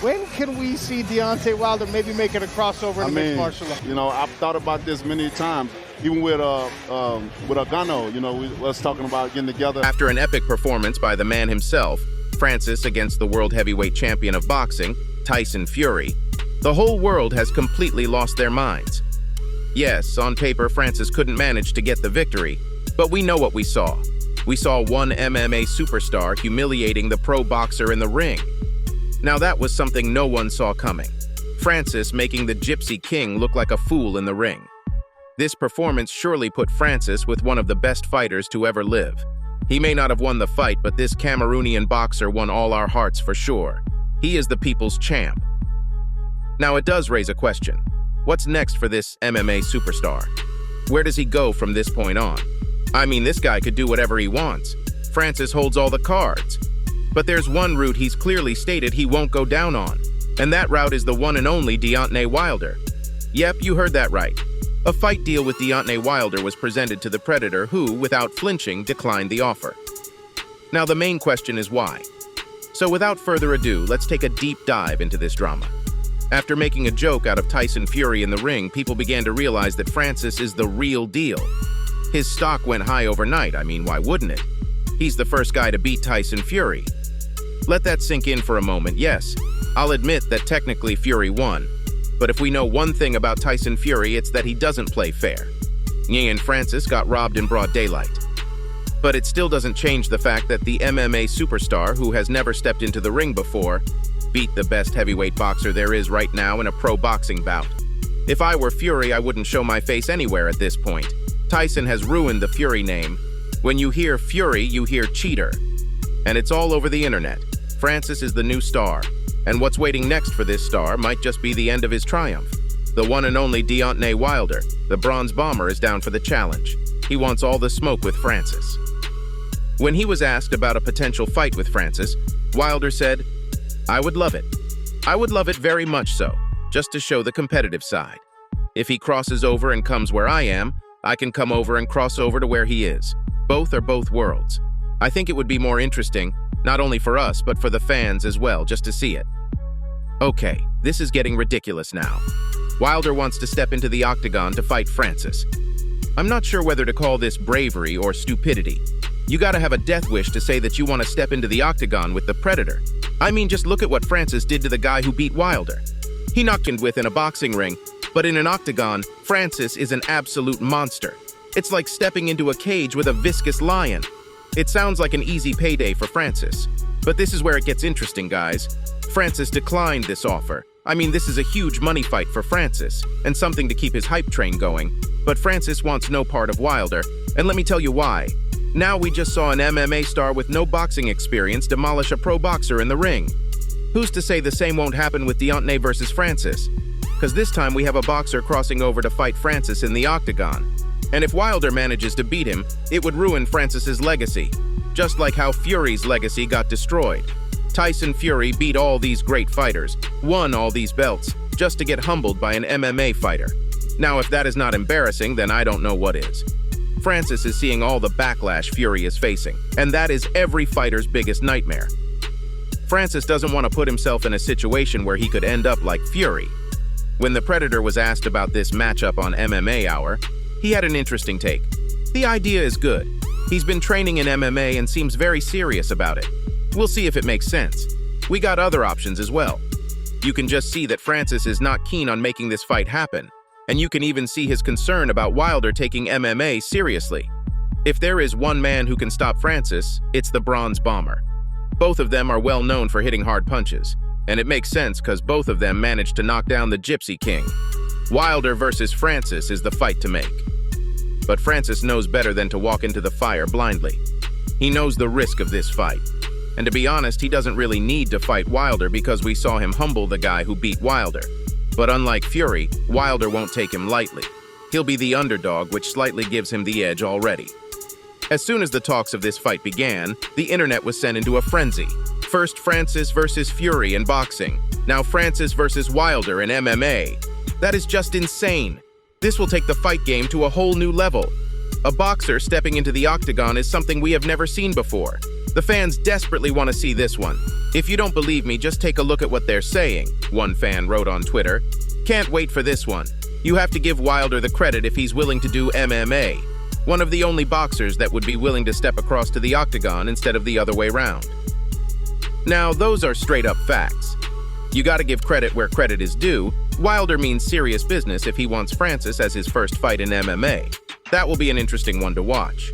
When can we see Deontay Wilder maybe making a crossover in mixed martial arts? You know, I've thought about this many times, even with Ngannou. You know, we was talking about getting together. After an epic performance by the man himself, Francis against the world heavyweight champion of boxing, Tyson Fury, the whole world has completely lost their minds. Yes, on paper, Francis couldn't manage to get the victory, but we know what we saw. We saw one MMA superstar humiliating the pro boxer in the ring. Now that was something no one saw coming. Francis making the Gypsy King look like a fool in the ring. This performance surely put Francis with one of the best fighters to ever live. He may not have won the fight, but this Cameroonian boxer won all our hearts for sure. He is the people's champ. Now it does raise a question. What's next for this MMA superstar? Where does he go from this point on? I mean, this guy could do whatever he wants. Francis holds all the cards. But there's one route he's clearly stated he won't go down on, and that route is the one and only Deontay Wilder. Yep, you heard that right. A fight deal with Deontay Wilder was presented to the Predator who, without flinching, declined the offer. Now the main question is why. So without further ado, let's take a deep dive into this drama. After making a joke out of Tyson Fury in the ring, people began to realize that Francis is the real deal. His stock went high overnight. I mean, why wouldn't it? He's the first guy to beat Tyson Fury. Let that sink in for a moment. Yes, I'll admit that technically Fury won. But if we know one thing about Tyson Fury, it's that he doesn't play fair. And Francis got robbed in broad daylight. But it still doesn't change the fact that the MMA superstar, who has never stepped into the ring before, beat the best heavyweight boxer there is right now in a pro boxing bout. If I were Fury, I wouldn't show my face anywhere at this point. Tyson has ruined the Fury name. When you hear Fury, you hear cheater. And it's all over the internet. Francis is the new star. And what's waiting next for this star might just be the end of his triumph. The one and only Deontay Wilder, the Bronze Bomber, is down for the challenge. He wants all the smoke with Francis. When he was asked about a potential fight with Francis, Wilder said, "I would love it. I would love it very much so, just to show the competitive side. If he crosses over and comes where I am, I can come over and cross over to where he is. Both are both worlds. I think it would be more interesting, not only for us, but for the fans as well, just to see it." Okay, this is getting ridiculous now. Wilder wants to step into the octagon to fight Francis. I'm not sure whether to call this bravery or stupidity. You gotta have a death wish to say that you want to step into the octagon with the Predator. I mean, just look at what Francis did to the guy who beat Wilder. He knocked him with in a boxing ring, but in an octagon, Francis is an absolute monster. It's like stepping into a cage with a viscous lion. It sounds like an easy payday for Francis. But this is where it gets interesting, guys. Francis declined this offer. I mean, this is a huge money fight for Francis, and something to keep his hype train going. But Francis wants no part of Wilder, and let me tell you why. Now we just saw an MMA star with no boxing experience demolish a pro boxer in the ring. Who's to say the same won't happen with Deontay versus Francis? Because this time we have a boxer crossing over to fight Francis in the octagon. And if Wilder manages to beat him, it would ruin Francis's legacy, just like how Fury's legacy got destroyed. Tyson Fury beat all these great fighters, won all these belts, just to get humbled by an MMA fighter. Now, if that is not embarrassing, then I don't know what is. Francis is seeing all the backlash Fury is facing, and that is every fighter's biggest nightmare. Francis doesn't want to put himself in a situation where he could end up like Fury. When the Predator was asked about this matchup on MMA Hour, he had an interesting take. The idea is good. He's been training in MMA and seems very serious about it. We'll see if it makes sense. We got other options as well. You can just see that Francis is not keen on making this fight happen, and you can even see his concern about Wilder taking MMA seriously. If there is one man who can stop Francis, it's the Bronze Bomber. Both of them are well known for hitting hard punches, and it makes sense because both of them managed to knock down the Gypsy King. Wilder versus Francis is the fight to make. But Francis knows better than to walk into the fire blindly. He knows the risk of this fight. And to be honest, he doesn't really need to fight Wilder because we saw him humble the guy who beat Wilder. But unlike Fury, Wilder won't take him lightly. He'll be the underdog, which slightly gives him the edge already. As soon as the talks of this fight began, the internet was sent into a frenzy. First Francis versus Fury in boxing, now Francis versus Wilder in MMA. That is just insane. This will take the fight game to a whole new level. A boxer stepping into the octagon is something we have never seen before. The fans desperately want to see this one. If you don't believe me, just take a look at what they're saying, one fan wrote on Twitter. Can't wait for this one. You have to give Wilder the credit if he's willing to do MMA. One of the only boxers that would be willing to step across to the octagon instead of the other way round. Now, those are straight-up facts. You gotta give credit where credit is due. Wilder means serious business if he wants Francis as his first fight in MMA. That will be an interesting one to watch.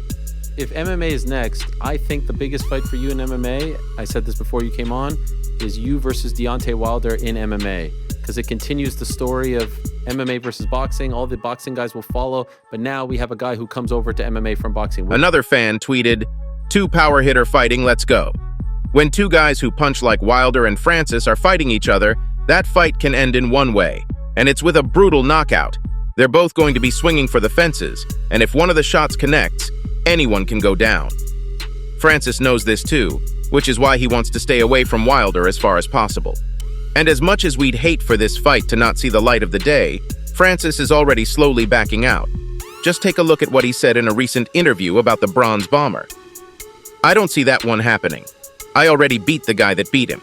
If MMA is next, I think the biggest fight for you in MMA, I said this before you came on, is you versus Deontay Wilder in MMA. Because it continues the story of MMA versus boxing. All the boxing guys will follow, but now we have a guy who comes over to MMA from boxing. Another fan tweeted, "Two power hitter fighting, let's go." When two guys who punch like Wilder and Francis are fighting each other, that fight can end in one way, and it's with a brutal knockout. They're both going to be swinging for the fences, and if one of the shots connects, anyone can go down. Francis knows this too, which is why he wants to stay away from Wilder as far as possible. And as much as we'd hate for this fight to not see the light of the day, Francis is already slowly backing out. Just take a look at what he said in a recent interview about the Bronze Bomber. "I don't see that one happening. I already beat the guy that beat him.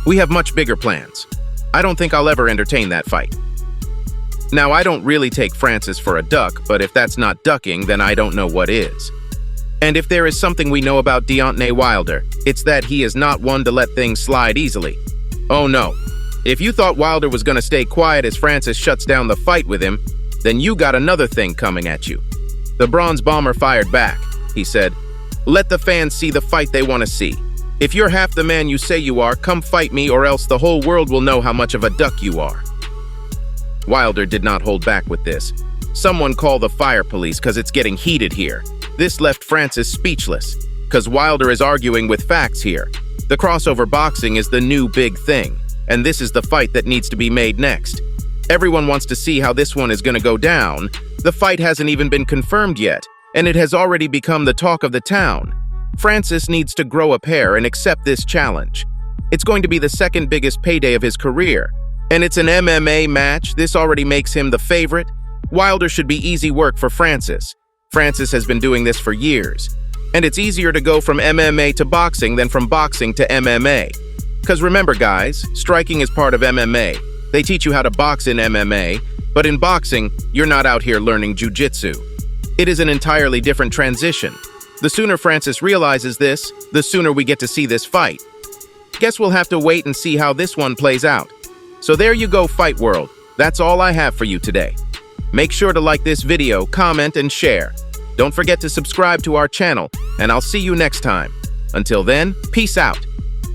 We have much bigger plans. I don't think I'll ever entertain that fight." Now, I don't really take Francis for a duck, but if that's not ducking, then I don't know what is. And if there is something we know about Deontay Wilder, it's that he is not one to let things slide easily. Oh no. If you thought Wilder was going to stay quiet as Francis shuts down the fight with him, then you got another thing coming at you. The Bronze Bomber fired back. He said, "Let the fans see the fight they want to see. If you're half the man you say you are, come fight me, or else the whole world will know how much of a duck you are." Wilder did not hold back with this. "Someone call the fire police, because it's getting heated here." This left Francis speechless, because Wilder is arguing with facts here. The crossover boxing is the new big thing, and this is the fight that needs to be made next. Everyone wants to see how this one is going to go down. The fight hasn't even been confirmed yet, and it has already become the talk of the town. Francis needs to grow a pair and accept this challenge. It's going to be the second biggest payday of his career, and it's an MMA match. This already makes him the favorite. Wilder should be easy work for Francis. Francis has been doing this for years, and it's easier to go from MMA to boxing than from boxing to MMA. Because remember guys, striking is part of MMA. They teach you how to box in MMA, but in boxing, you're not out here learning jiu-jitsu. It is an entirely different transition. The sooner Francis realizes this, the sooner we get to see this fight. Guess we'll have to wait and see how this one plays out. So there you go, Fight World. That's all I have for you today. Make sure to like this video, comment, and share. Don't forget to subscribe to our channel, and I'll see you next time. Until then, peace out.